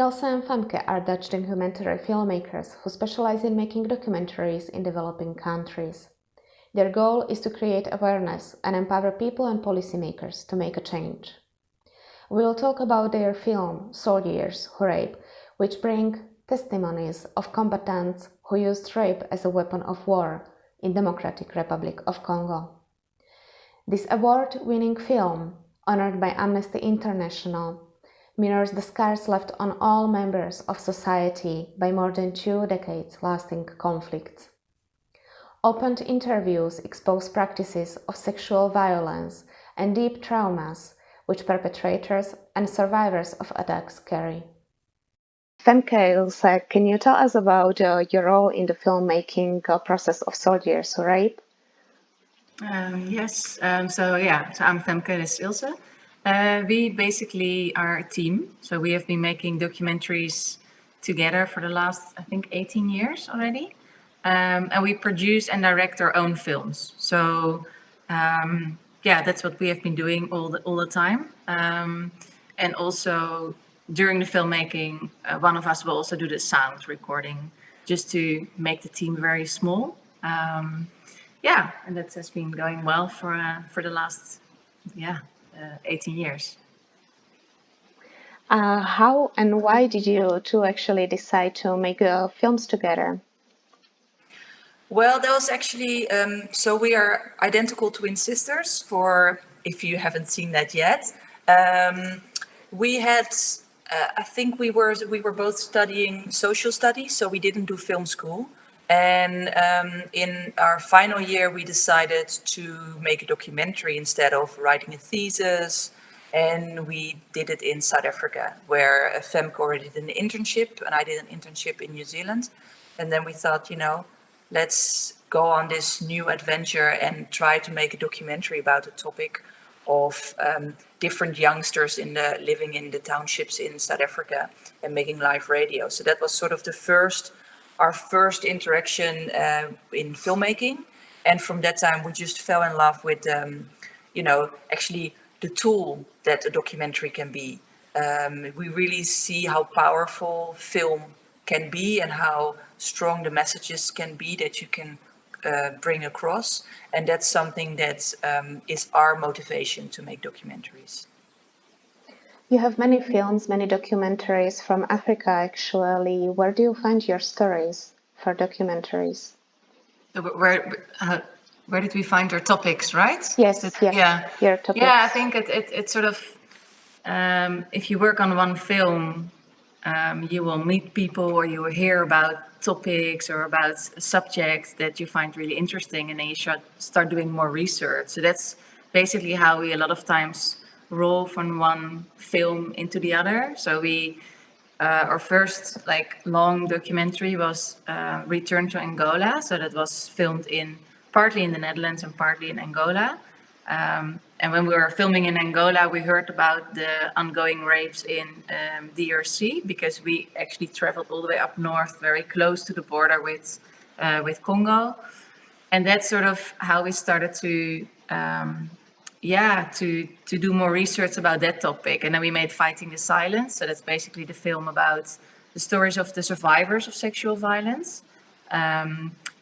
Ilse and Femke are Dutch documentary filmmakers who specialize in making documentaries in developing countries. Their goal is to create awareness and empower people and policymakers to make a change. We will talk about their film, Soldiers Who Rape, which bring testimonies of combatants who used rape as a weapon of war in Democratic Republic of Congo. This award-winning film, honored by Amnesty International, mirrors the scars left on all members of society by more than 2 decades lasting conflicts. Opened interviews expose practices of sexual violence and deep traumas which perpetrators and survivors of attacks carry. Femke, Ilse, can you tell us about your role in the filmmaking process of Soldiers Who Rape? Yes, so I'm Femke, this is Ilse. We basically are a team, so we have been making documentaries together for the last, I think, 18 years already. And we produce and direct our own films. So that's what we have been doing all the time. And also during the filmmaking, one of us will also do the sound recording, just to make the team very small. And that has been going well for the last 18 years. How and why did you two actually decide to make films together? Well, that was actually, so we are identical twin sisters, for if you haven't seen that yet. We had, I think we were both studying social studies, so we didn't do film school. And in our final year, we decided to make a documentary instead of writing a thesis. And we did it in South Africa, where Femke already did an internship, and I did an internship in New Zealand. And then we thought, let's go on this new adventure and try to make a documentary about the topic of different youngsters living in the townships in South Africa and making live radio. So that was sort of our first interaction in filmmaking. And from that time, we just fell in love with, actually the tool that a documentary can be. We really see how powerful film can be and how strong the messages can be that you can bring across. And that's something that is our motivation to make documentaries. You have many films, many documentaries from Africa, actually. Where do you find your stories for documentaries? Where did we find our topics, right? Yes, your topics. Yeah, I think it's sort of, if you work on one film, you will meet people or you will hear about topics or about subjects that you find really interesting, and then you start doing more research. So that's basically how we a lot of times roll from one film into the other. So our first long documentary was Return to Angola. So that was filmed partly in the Netherlands and partly in Angola. And when we were filming in Angola, we heard about the ongoing rapes in DRC, because we actually traveled all the way up north, very close to the border with Congo. And that's sort of how we started to do more research about that topic. And then we made Fighting the Silence. So that's basically the film about the stories of the survivors of sexual violence.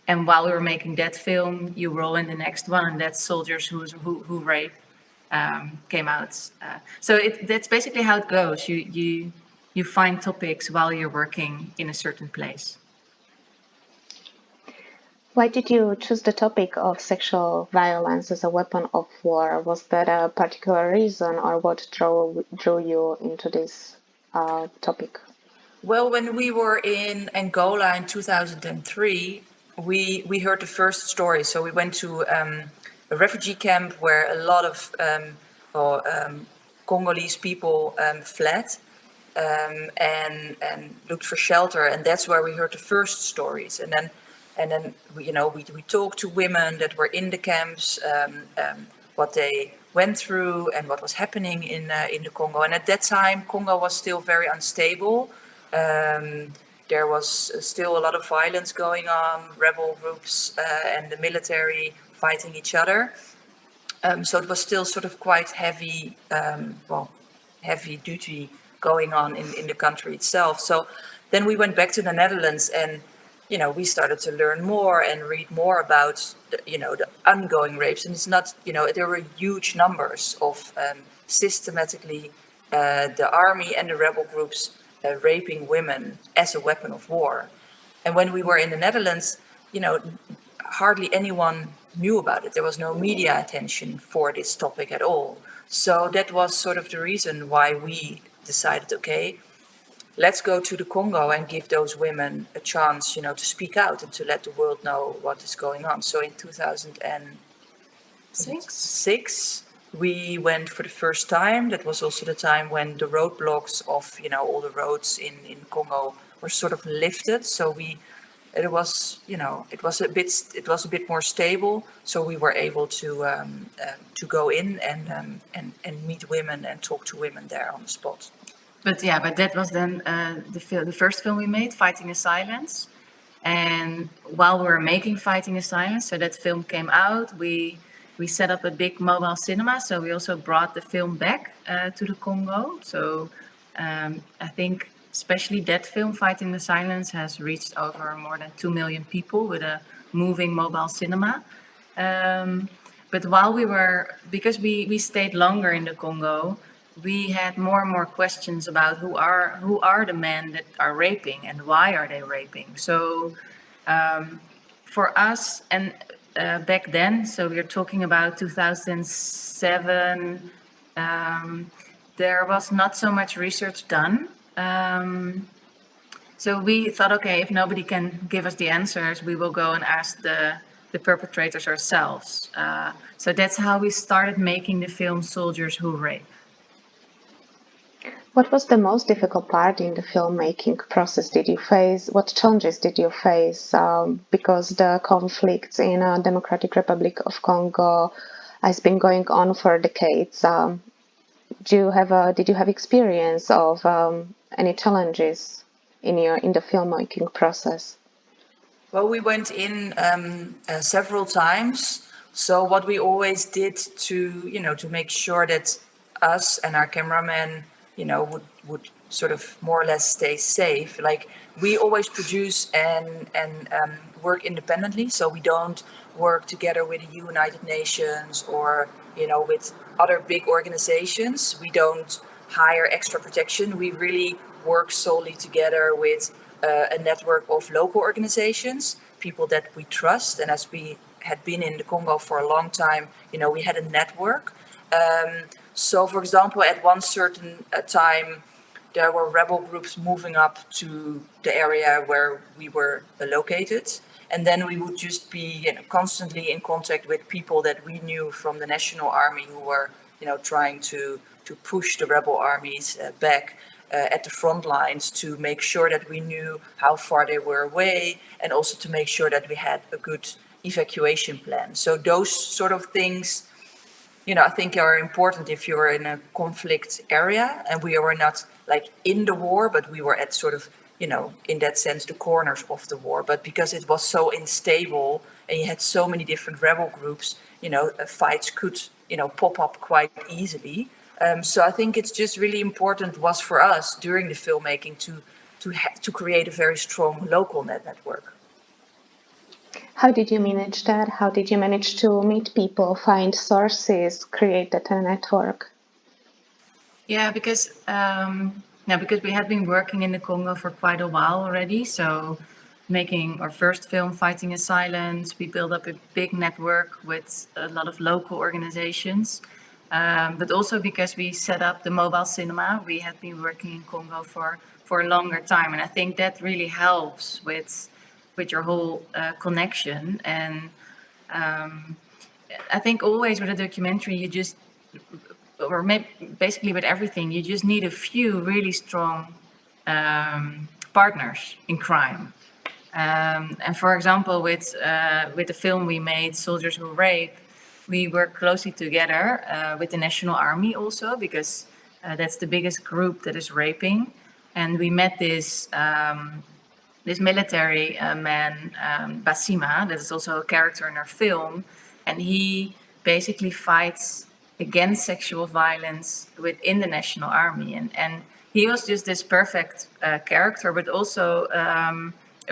And while we were making that film, you roll in the next one, and that's Soldiers Who Rape came out. So that's basically how it goes. You find topics while you're working in a certain place. Why did you choose the topic of sexual violence as a weapon of war? Was that a particular reason, or what drew you into this topic? Well, when we were in Angola in 2003, we heard the first story. So we went to a refugee camp where a lot of Congolese people fled and looked for shelter, and that's where we heard the first stories. And then we talked to women that were in the camps, what they went through and what was happening in the Congo. And at that time, Congo was still very unstable. There was still a lot of violence going on, rebel groups and the military fighting each other. So it was still sort of quite heavy duty going on in the country itself. So then we went back to the Netherlands, and we started to learn more and read more about the ongoing rapes. And it's not, there were huge numbers of systematically the army and the rebel groups raping women as a weapon of war. And when we were in the Netherlands, hardly anyone knew about it. There was no media attention for this topic at all. So that was sort of the reason why we decided, okay, let's go to the Congo and give those women a chance, to speak out and to let the world know what is going on. So in 2006, we went for the first time. That was also the time when the roadblocks of, all the roads in Congo were sort of lifted. So it was a bit more stable. So we were able to go in and meet women and talk to women there on the spot. But that was then the first film we made, Fighting in Silence. And while we were making Fighting in Silence, so that film came out, we set up a big mobile cinema. So we also brought the film back to the Congo. So I think especially that film, Fighting in Silence, has reached over more than 2 million people with a moving mobile cinema. But while because we stayed longer in the Congo, we had more and more questions about who are the men that are raping and why are they raping. So for us, and back then, so we're talking about 2007, there was not so much research done. So we thought, okay, if nobody can give us the answers, we will go and ask the perpetrators ourselves. So that's how we started making the film Soldiers Who Rape. What was the most difficult part in the filmmaking process did you face? What challenges did you face? Because the conflict in Democratic Republic of Congo has been going on for decades. Did you have experience of any challenges in the filmmaking process? Well, we went in several times. So what we always did to make sure that us and our cameraman would sort of more or less stay safe. Like, we always produce and work independently, so we don't work together with the United Nations or with other big organizations. We don't hire extra protection. We really work solely together with a network of local organizations, people that we trust. And as we had been in the Congo for a long time, we had a network. So, for example, at one certain time, there were rebel groups moving up to the area where we were located. And then we would just be constantly in contact with people that we knew from the National Army who were trying to push the rebel armies back at the front lines, to make sure that we knew how far they were away, and also to make sure that we had a good evacuation plan. So those sort of things, I think are important if you're in a conflict area. And we were not like in the war, but we were at sort of, in that sense, the corners of the war. But because it was so unstable and you had so many different rebel groups, fights could, pop up quite easily. So I think it's just really important was for us during the filmmaking to create a very strong local network. How did you manage that? How did you manage to meet people, find sources, create that network? Yeah, because we had been working in the Congo for quite a while already. So making our first film, Fighting in Silence, we built up a big network with a lot of local organizations. But also because we set up the mobile cinema, we had been working in Congo for a longer time. And I think that really helps with your whole connection. And I think always with a documentary, basically with everything, you just need a few really strong partners in crime. And for example, with the film we made, Soldiers Who Rape, we work closely together with the National Army also, because that's the biggest group that is raping. And we met this military man, Basima, that is also a character in our film, and he basically fights against sexual violence within the National Army. And he was just this perfect character, but also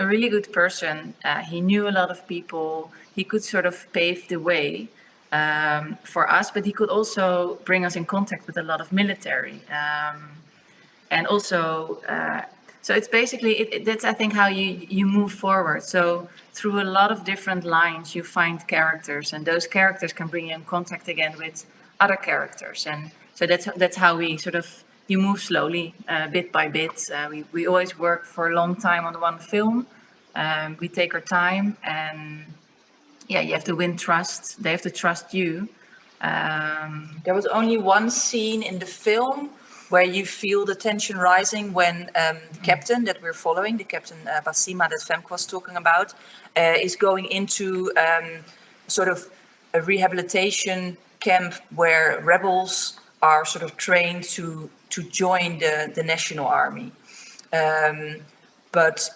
a really good person. He knew a lot of people. He could sort of pave the way for us, but he could also bring us in contact with a lot of military. And also, so it's basically, that's I think how you move forward. So through a lot of different lines, you find characters, and those characters can bring you in contact again with other characters. And so that's how we sort of, you move slowly, bit by bit. We always work for a long time on one film. We take our time, and yeah, you have to win trust. They have to trust you. There was only one scene in the film where you feel the tension rising when the captain that we're following, the Captain Basima that Femke was talking about, is going into sort of a rehabilitation camp where rebels are sort of trained to join the national army. But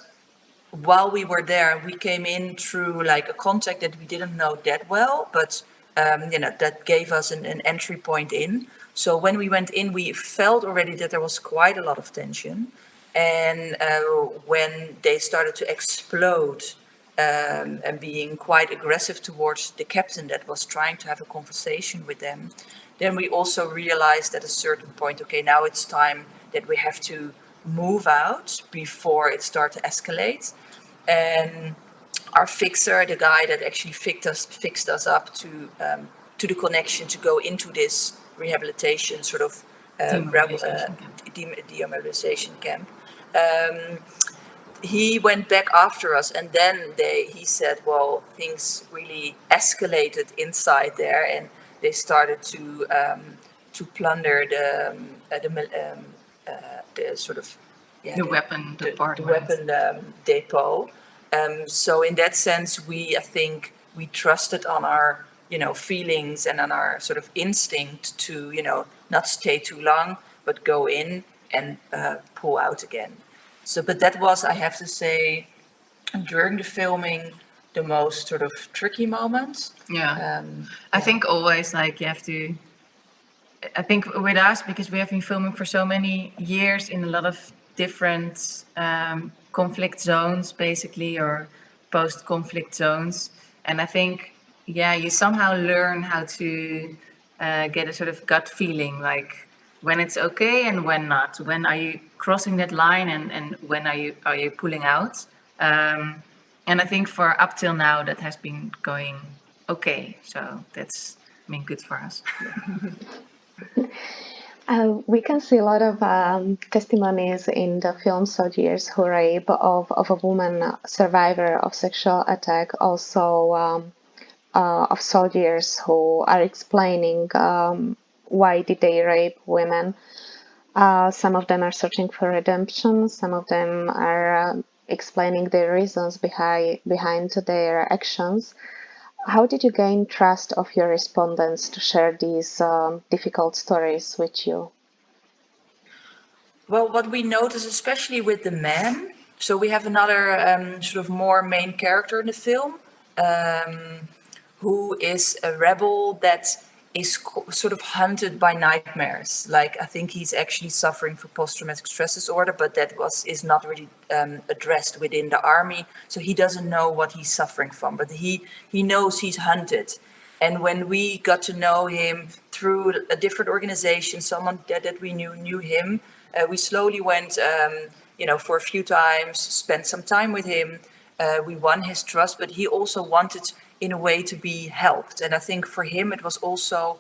while we were there, we came in through like a contact that we didn't know that well, but that gave us an entry point in. So when we went in, we felt already that there was quite a lot of tension. And when they started to explode and being quite aggressive towards the captain that was trying to have a conversation with them, then we also realized at a certain point, okay, now it's time that we have to move out before it starts to escalate. And our fixer, the guy that actually fixed us up to the connection to go into this rehabilitation sort of demoralization camp, he went back after us, and then he said, well, things really escalated inside there, and they started to plunder the sort of the weapon department, the weapon depot. So in that sense, I think we trusted on our feelings and on our sort of instinct to not stay too long, but go in and pull out again. So, but that was, I have to say, during the filming, the most sort of tricky moment. Yeah. I think always like you have to, I think with us, because we have been filming for so many years in a lot of different conflict zones, basically, or post-conflict zones. And I think, yeah, you somehow learn how to get a sort of gut feeling, like when it's okay and when not. When are you crossing that line, and when are you pulling out? And I think for up till now, that has been going okay. So that's, I mean, good for us. We can see a lot of testimonies in the film Soldiers Who Rape of a woman survivor of sexual attack, also of soldiers who are explaining why did they rape women. Some of them are searching for redemption, some of them are explaining the reasons behind their actions. How did you gain trust of your respondents to share these difficult stories with you? Well, what we notice, especially with the men, so we have another sort of more main character in the film, who is a rebel that is sort of hunted by nightmares. Like, I think he's actually suffering from post-traumatic stress disorder, but that is not really addressed within the army. So he doesn't know what he's suffering from, but he knows he's hunted. And when we got to know him through a different organization, someone that we knew him, we slowly went, for a few times, spent some time with him. We won his trust, but he also wanted, in a way, to be helped. And I think for him, it was also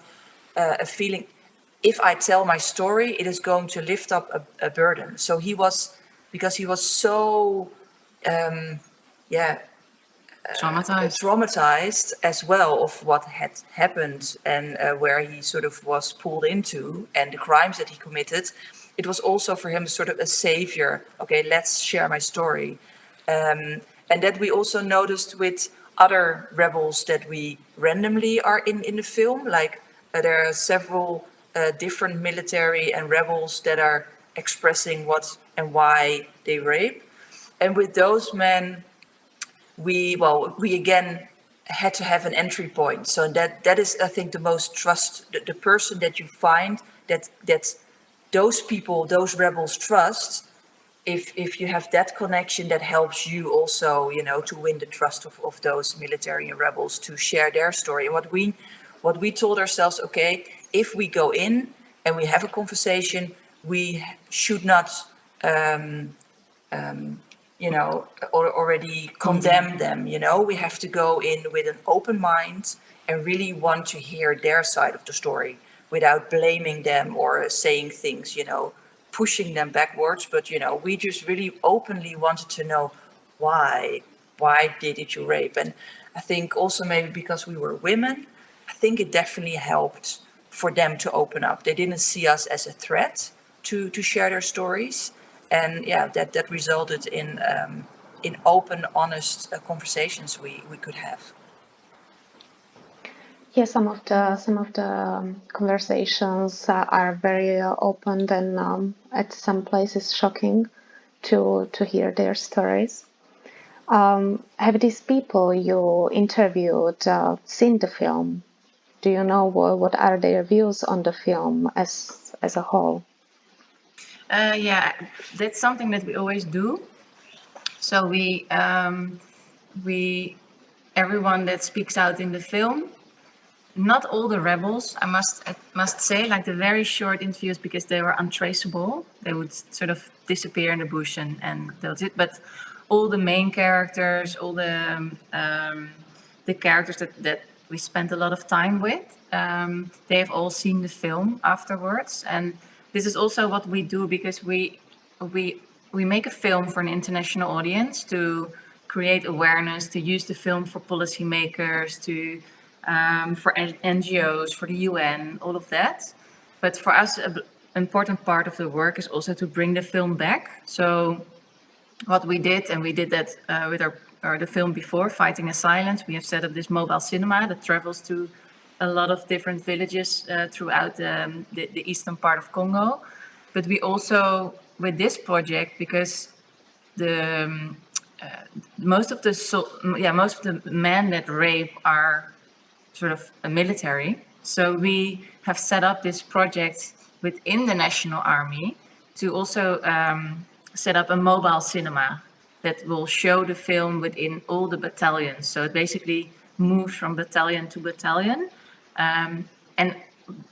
a feeling, if I tell my story, it is going to lift up a burden. So because he was so, traumatized as well of what had happened and where he sort of was pulled into and the crimes that he committed. It was also for him sort of a savior. Okay, let's share my story. And that we also noticed with other rebels that we randomly are in the film. Like there are several different military and rebels that are expressing what and why they rape. And with those men, we again had to have an entry point. So that is, I think, the most trust, the person that you find that those people, those rebels trust, if you have that connection, that helps you also, to win the trust of those military and rebels to share their story. And what we told ourselves, okay, if we go in and we have a conversation, we should not, already condemn them. We have to go in with an open mind and really want to hear their side of the story without blaming them or saying things, pushing them backwards. But, we just really openly wanted to know why did you rape? And I think also maybe because we were women, I think it definitely helped for them to open up. They didn't see us as a threat to share their stories. And yeah, that resulted in open, honest conversations we could have. Yeah, some of the conversations are very open, and at some places shocking to hear their stories. Have these people you interviewed seen the film? Do you know what are their views on the film as a whole? Yeah, that's something that we always do. So everyone that speaks out in the film, not all the rebels, I must say, like the very short interviews, because they were untraceable. They would sort of disappear in the bush and that was it. But all the main characters, all the characters that we spent a lot of time with, they have all seen the film afterwards. And this is also what we do, because we make a film for an international audience to create awareness, to use the film for policymakers, for NGOs, for the UN, all of that. But for us, an important part of the work is also to bring the film back. So what we did, and we did that with the film before, Fighting a Silence, we have set up this mobile cinema that travels to a lot of different villages throughout the eastern part of Congo. But we also, with this project, because most of the men that rape are sort of a military. So we have set up this project within the National Army to also set up a mobile cinema that will show the film within all the battalions. So it basically moves from battalion to battalion. And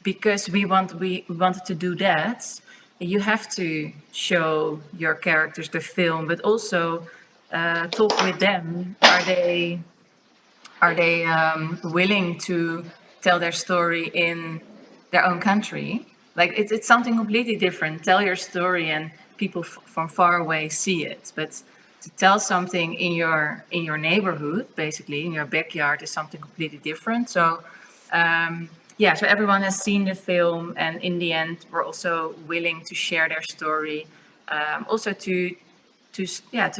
because we wanted to do that, you have to show your characters the film, but also talk with them. Are they willing to tell their story in their own country? Like it's something completely different. Tell your story and people from far away see it. But to tell something in your neighborhood, basically in your backyard, is something completely different. So so everyone has seen the film, and in the end, we're also willing to share their story, also to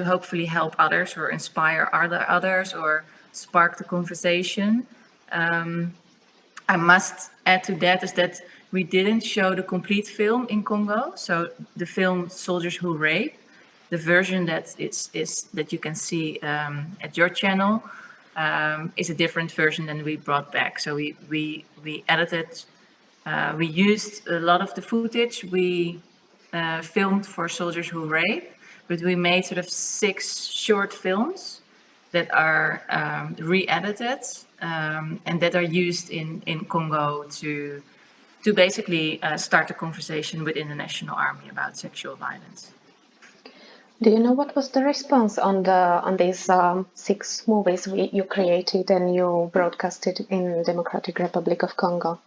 hopefully help others or inspire others or spark the conversation. I must add to that is that we didn't show the complete film in Congo. So the film Soldiers Who Rape, the version that that you can see at your channel, is a different version than we brought back. So we edited, we used a lot of the footage we filmed for Soldiers Who Rape, but we made sort of 6 short films that are re-edited and that are used in Congo to basically start a conversation within the National Army about sexual violence. Do you know what was the response on these 6 movies you created and you broadcasted in Democratic Republic of Congo?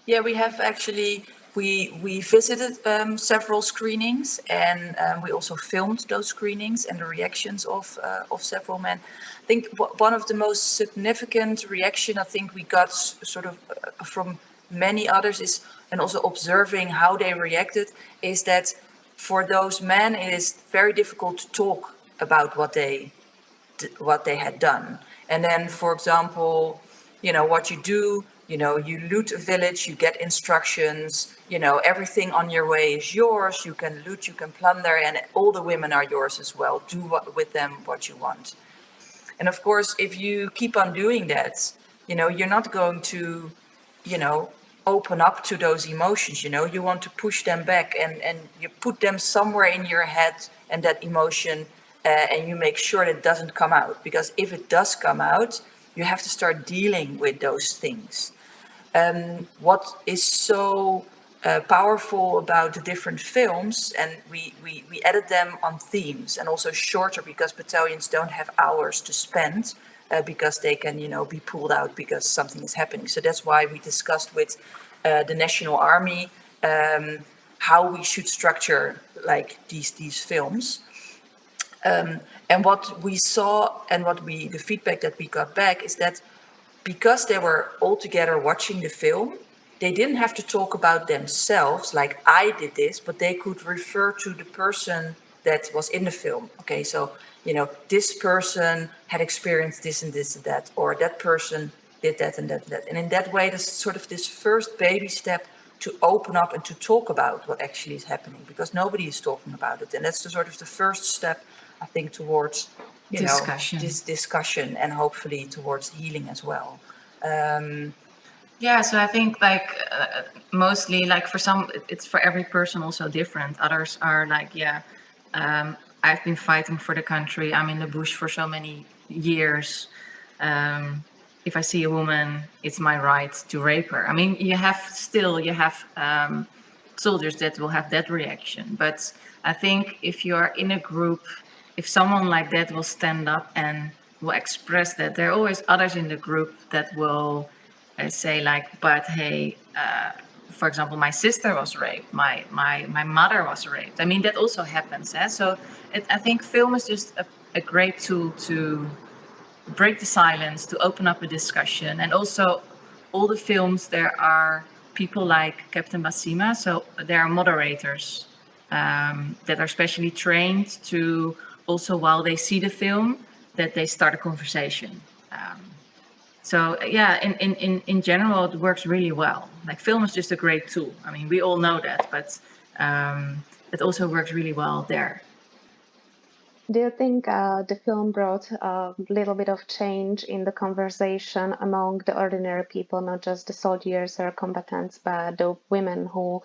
Yeah, we have actually, we visited several screenings, and we also filmed those screenings and the reactions of several men. I think one of the most significant reaction I think we got sort of from many others is, and also observing how they reacted, is that for those men it is very difficult to talk about what they had done. And then, for example, what you do, you loot a village, you get instructions, everything on your way is yours, you can loot, you can plunder, and all the women are yours as well. Do with them what you want. And of course, if you keep on doing that, you're not going to, open up to those emotions, you want to push them back and you put them somewhere in your head and that emotion, and you make sure that it doesn't come out, because if it does come out, you have to start dealing with those things. What is so powerful about the different films, and we edit them on themes, and also shorter because battalions don't have hours to spend, because they can be pulled out because something is happening. So that's why we discussed with the National Army how we should structure like these films. And what we saw and the feedback that we got back is that because they were all together watching the film, they didn't have to talk about themselves like I did this, but they could refer to the person that was in the film. Okay, so this person had experienced this and this and that, or that person did that and that and that. And in that way, there's sort of this first baby step to open up and to talk about what actually is happening, because nobody is talking about it. And that's the sort of the first step, I think, towards this discussion, and hopefully towards healing as well. Yeah, so I think like mostly like for some, it's for every person also different. Others are like, I've been fighting for the country. I'm in the bush for so many years. If I see a woman, it's my right to rape her. I mean, you have soldiers that will have that reaction. But I think if you are in a group, if someone like that will stand up and will express that, there are always others in the group that will say like, but hey, for example, my sister was raped, my mother was raped. I mean, that also happens. So I think film is just a great tool to break the silence, to open up a discussion. And also all the films, there are people like Captain Basima, so there are moderators that are specially trained to also, while they see the film, that they start a conversation. So yeah, in general, it works really well. Like film is just a great tool. I mean, we all know that, but it also works really well there. Do you think the film brought a little bit of change in the conversation among the ordinary people, not just the soldiers or combatants, but the women who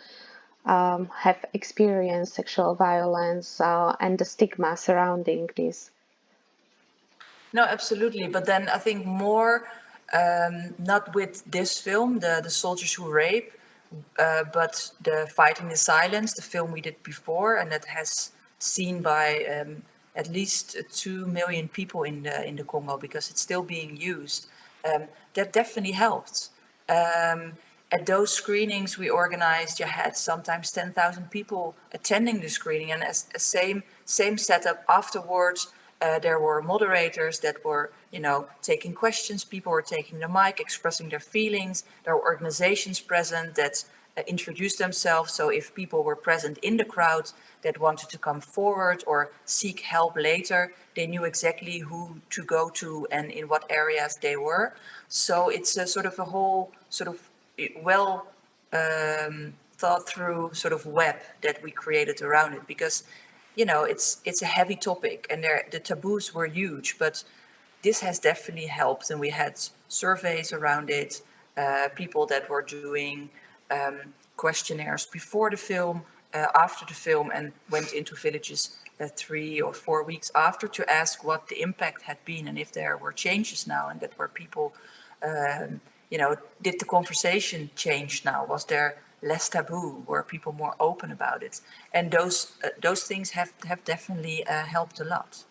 have experienced sexual violence and the stigma surrounding this? No, absolutely. But then I think more, not with this film, the Soldiers Who Rape, but the Fighting the Silence, the film we did before, and that has seen by at least 2 million people in the Congo, because it's still being used. That definitely helped. At those screenings we organized, you had sometimes 10,000 people attending the screening, and as a same setup afterwards. There were moderators that were, taking questions. People were taking the mic, expressing their feelings. There were organizations present that introduced themselves. So if people were present in the crowd that wanted to come forward or seek help later, they knew exactly who to go to and in what areas they were. So it's a sort of a whole sort of well thought through sort of web that we created around it, because it's a heavy topic, and the taboos were huge, but this has definitely helped. And we had surveys around it, people that were doing questionnaires before the film, after the film, and went into villages 3 or 4 weeks after to ask what the impact had been and if there were changes now, and that were people, did the conversation change now? Was there less taboo? Were people more open about it? And those things have definitely helped a lot.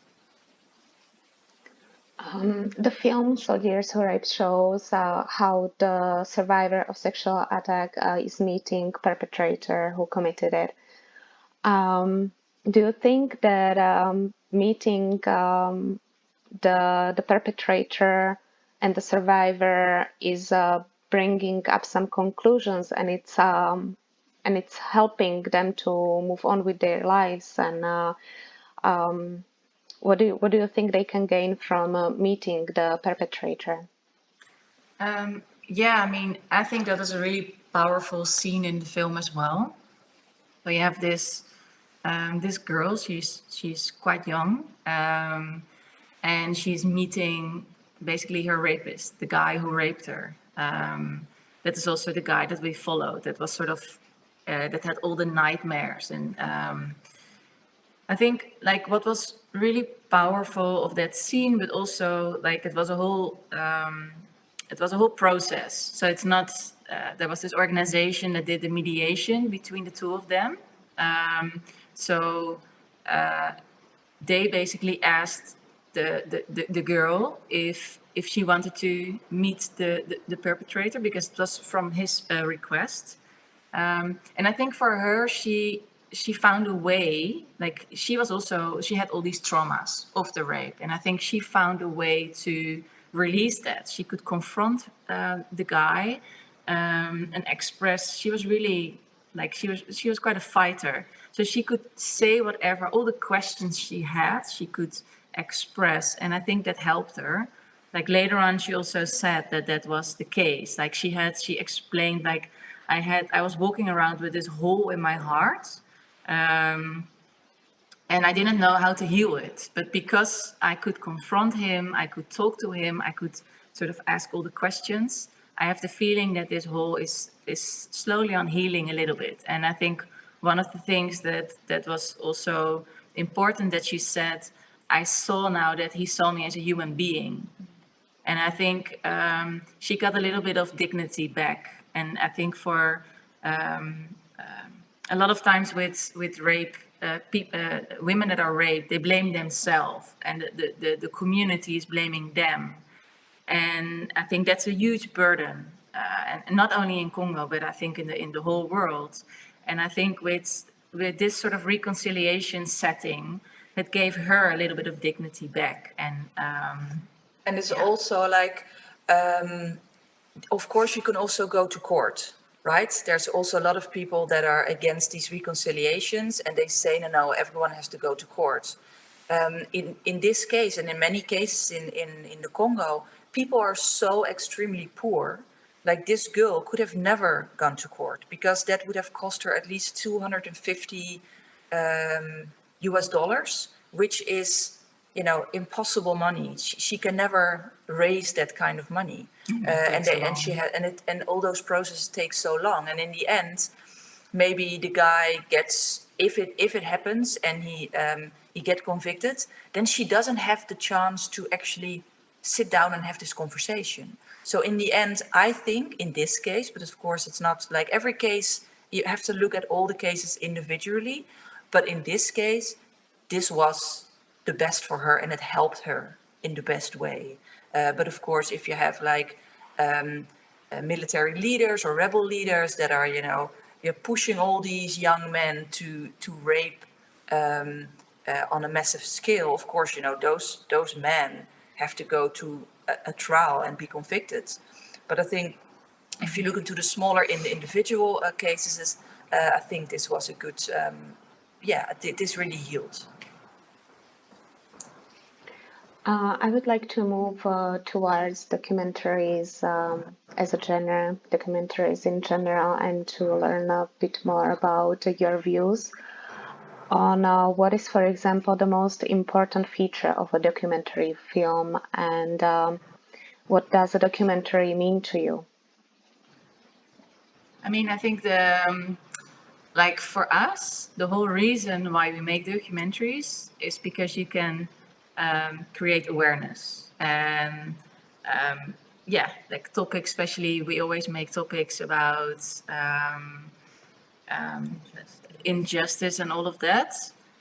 The film Soldiers Who Rape shows how the survivor of sexual attack is meeting perpetrator who committed it. Do you think that meeting the perpetrator and the survivor is bringing up some conclusions, and it's helping them to move on with their lives? And what do you think they can gain from meeting the perpetrator? Yeah, I mean, I think that is a really powerful scene in the film as well. So you have this girl. She's quite young, and she's meeting basically her rapist, the guy who raped her. that is also the guy that we followed. That was sort of that had all the nightmares. And I think like what was really powerful of that scene, but also like it was a whole process. So it's not there was this organization that did the mediation between the two of them. So they basically asked the girl if she wanted to meet the perpetrator, because it was from his request. And I think for her, she found a way, like she had all these traumas of the rape. And I think she found a way to release that. She could confront the guy and express, she was really, like she was quite a fighter. So she could say whatever, all the questions she had, she could express. And I think that helped her. Like later on, she also said that was the case. Like she explained, like I was walking around with this hole in my heart. And I didn't know how to heal it. But because I could confront him, I could talk to him, I could sort of ask all the questions, I have the feeling that this hole is slowly on healing a little bit. And I think one of the things that was also important that she said, I saw now that he saw me as a human being. And I think she got a little bit of dignity back. And I think for a lot of times with rape, women that are raped, they blame themselves, and the community is blaming them. And I think that's a huge burden, and not only in Congo, but I think in the whole world. And I think with this sort of reconciliation setting, it gave her a little bit of dignity back. And it's also like, of course, you can also go to court, right? There's also a lot of people that are against these reconciliations, and they say, no, everyone has to go to court. In this case, and in many cases in the Congo, people are so extremely poor. Like this girl could have never gone to court, because that would have cost her at least 250 US dollars, which is, impossible money. She can never raise that kind of money. And all those processes take so long. And in the end, maybe the guy gets, if it happens and he get convicted, then she doesn't have the chance to actually sit down and have this conversation. So in the end, I think in this case, but of course it's not like every case, you have to look at all the cases individually. But in this case, this was the best for her, and it helped her in the best way. But of course, if you have like military leaders or rebel leaders that are, you're pushing all these young men to rape on a massive scale, of course, those men have to go to a trial and be convicted. But I think if you look into the smaller individual cases, I think this was a good, this really healed. I would like to move towards documentaries as a genre, documentaries in general, and to learn a bit more about your views on what is, for example, the most important feature of a documentary film, and what does a documentary mean to you? I mean, I think like for us, the whole reason why we make documentaries is because you can create awareness. And like topics, especially, we always make topics about injustice and all of that.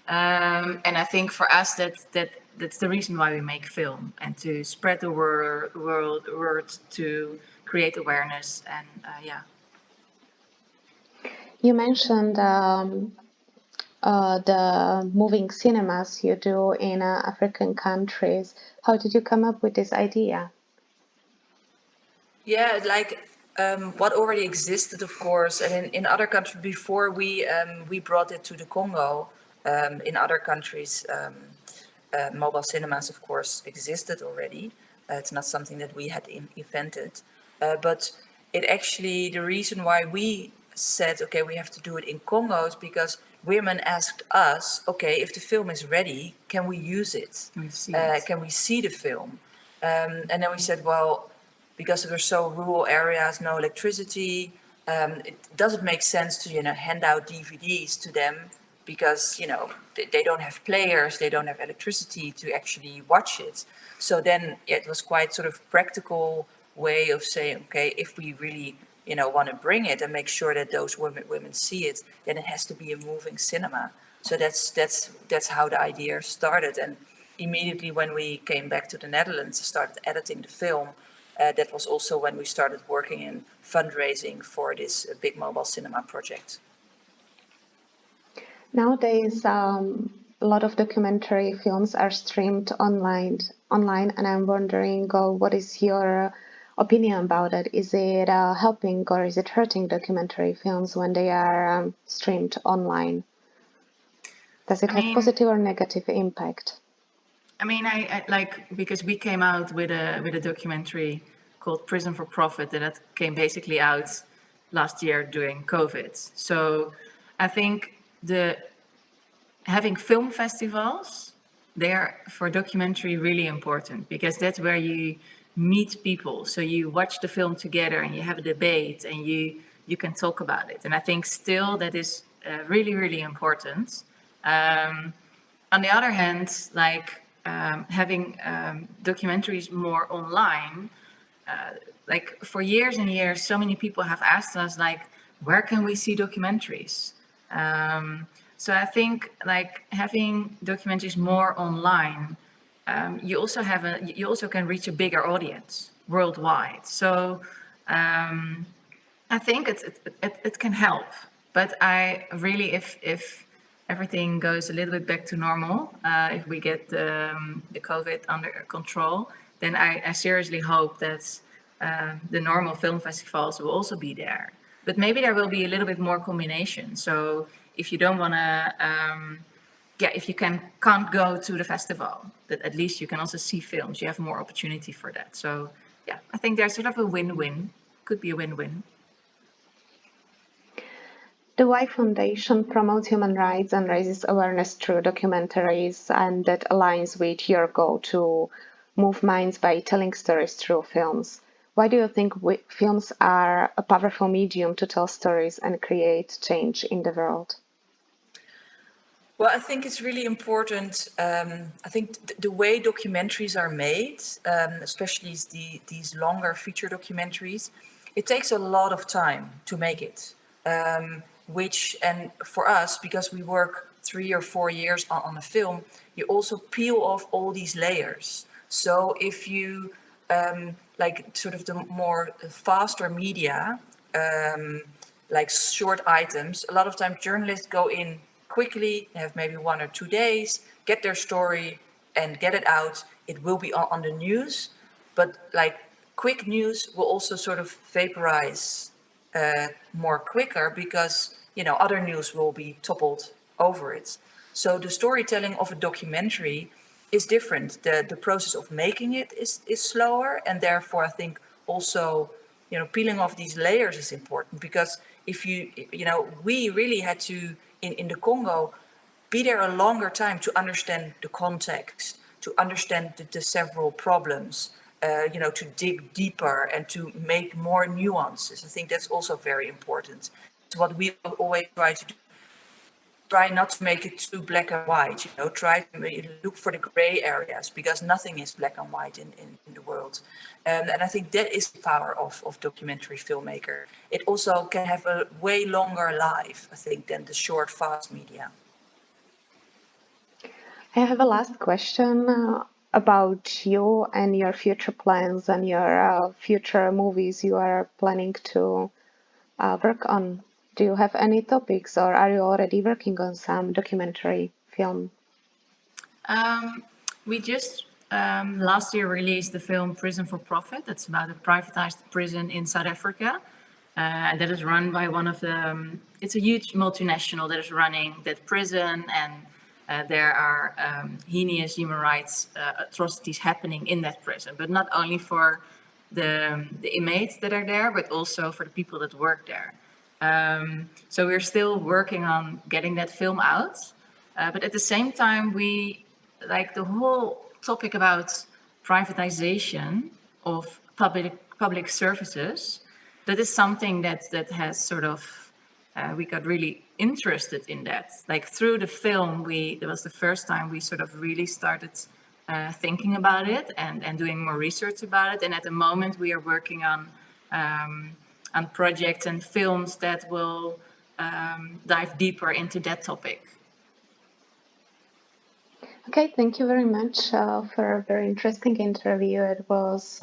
And I think for us that's the reason why we make film, and to spread the word, to create awareness. And You mentioned the moving cinemas you do in African countries. How did you come up with this idea? Yeah, like what already existed, of course, and in other countries before we brought it to the Congo. In other countries, mobile cinemas, of course, existed already. It's not something that we had invented, but it actually, the reason why we said, okay, we have to do it in Congo is because women asked us, okay, if the film is ready, can we use it? Can we see the film? And then we said, well, because there are so rural areas, no electricity. It doesn't make sense to, hand out DVDs to them because, they don't have players, they don't have electricity to actually watch it. So then it was quite sort of practical way of saying, okay, if we really, want to bring it and make sure that those women see it, then it has to be a moving cinema. So that's how the idea started. And immediately when we came back to the Netherlands, started editing the film, that was also when we started working in fundraising for this big mobile cinema project. Nowadays, a lot of documentary films are streamed online, and I'm wondering, what is your opinion about it? Is it helping or is it hurting documentary films when they are streamed online? Does it have positive or negative impact? I like, because we came out with a documentary called Prison for Profit that came basically out last year during COVID. So I think having film festivals, they're for documentary really important, because that's where you meet people. So you watch the film together and you have a debate and you can talk about it. And I think still that is really, really important. On the other hand, like having documentaries more online, like for years and years, so many people have asked us, like, where can we see documentaries? So I think like having documentaries more online, you also can reach a bigger audience worldwide. So I think it can help, but I really, if everything goes a little bit back to normal, if we get the COVID under control, then I seriously hope that the normal film festivals will also be there. But maybe there will be a little bit more combination. So if you don't want to, if you can't go to the festival, that at least you can also see films. You have more opportunity for that. So yeah, I think there's sort of a win-win. Could be a win-win. The Y Foundation promotes human rights and raises awareness through documentaries, and that aligns with your goal to move minds by telling stories through films. Why do you think films are a powerful medium to tell stories and create change in the world? Well, I think it's really important. I think the way documentaries are made, especially these longer feature documentaries, it takes a lot of time to make it. And for us, because we work 3 or 4 years on a film, you also peel off all these layers. So if you like sort of the more faster media, like short items, a lot of times journalists go in quickly, they have maybe 1 or 2 days, get their story and get it out. It will be on the news, but like quick news will also sort of vaporize more quicker because, other news will be toppled over it. So the storytelling of a documentary is different. The process of making it is slower, and therefore I think also, peeling off these layers is important, because if we really had to, in the Congo, be there a longer time to understand the context, to understand the several problems, to dig deeper and to make more nuances. I think that's also very important. It's what we always try to do. Try not to make it too black and white, try to look for the gray areas, because nothing is black and white in the world. And I think that is the power of documentary filmmaker. It also can have a way longer life, I think, than the short, fast media. I have a last question about you and your future plans and your future movies you are planning to work on. Do you have any topics, or are you already working on some documentary film? We just last year released the film Prison for Profit. That's about a privatized prison in South Africa. And that is run by one of the, it's a huge multinational that is running that prison, and there are heinous human rights atrocities happening in that prison, but not only for the inmates that are there, but also for the people that work there. So we're still working on getting that film out. But at the same time, we like the whole topic about privatization of public services, that is something that has sort of, we got really interested in that. Like through the film, that was the first time we sort of really started thinking about it and doing more research about it. And at the moment we are working on projects and films that will dive deeper into that topic. Okay, thank you very much for a very interesting interview. It was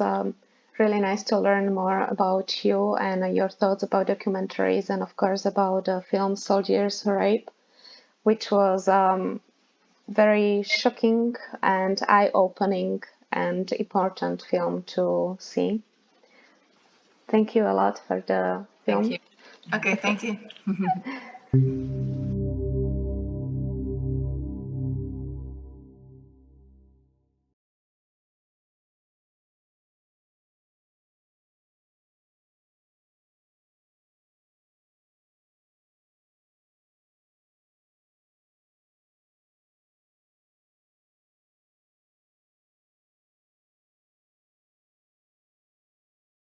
really nice to learn more about you and your thoughts about documentaries and, of course, about the film Soldiers Rape, which was very shocking and eye-opening and important film to see. Thank you a lot for the film. Thank you. Okay, thank you.